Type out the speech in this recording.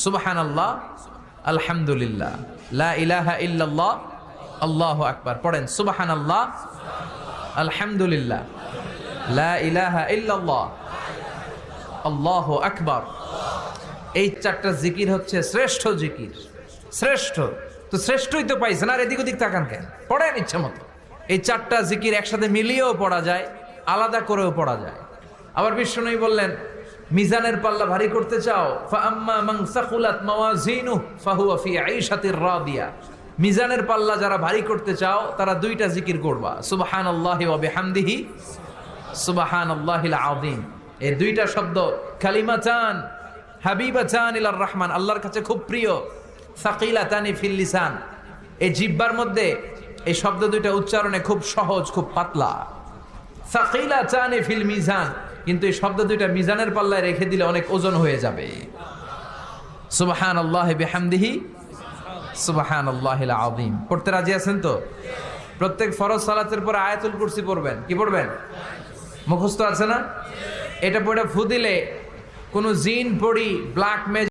সুবহানাল্লাহ, আলহামদুলিল্লাহ, লা ইলাহা ইল্লাল্লাহ, আল্লাহু আকবার। পড়েন সুবহানাল্লাহ, আলহামদুলিল্লাহ, লা ইলাহা ইল্লাল্লাহ, আল্লাহু আকবার। এই চারটা জিকির হচ্ছে শ্রেষ্ঠ জিকির। শ্রেষ্ঠ তো শ্রেষ্ঠই তো পাইছেন, আর এদিক ওদিক তাকান কেন? পড়েন ইচ্ছা মতো। এই চারটা জিকির একসাথে মিলিয়েও পড়া যায়, আলাদা করেও পড়া যায়। আবার বিষ্ণুই বললেন, মিজানের পাল্লা ভারী করতে চাও, ফাআম্মা মান সাকুলাত মাওয়াজিনুহু ফাহুয়া ফি আইশাতির রাদিয়া। মিজানের পাল্লা যারা ভারী করতে চাও তারা দুইটা জিকির করবা, সুবহানাল্লাহি ওয়া বিহামদিহি, সুবহানাল্লাহিল আযীম। এই দুইটা শব্দ কালিমাতান হাবিবাতান ইলার রহমান, আল্লাহর কাছে খুব প্রিয়। সাকিলাতানি ফিল লিসান, এই জিহ্বার মধ্যে এই শব্দ দুইটা উচ্চারণে খুব সহজ, খুব পাতলা। সাকিলাতানি ফিল মিজান, কিন্তু এই শব্দ দুইটা মিজানের পাল্লায় রেখে দিলে অনেক ওজন হয়ে যাবে। সুবহানাল্লাহি বিহামদিহি, সুবহানাল্লাহিল আযীম। পড়তে রাজি আছেন তো? প্রত্যেক ফরজ সালাতের পর আয়াতুল কুরসি পড়বেন। কি পড়বেন? মুখস্থ আছে না? এটা পড়ে ফু দিলে কোনো জিন পড়ি, ব্ল্যাক ম্যাজিক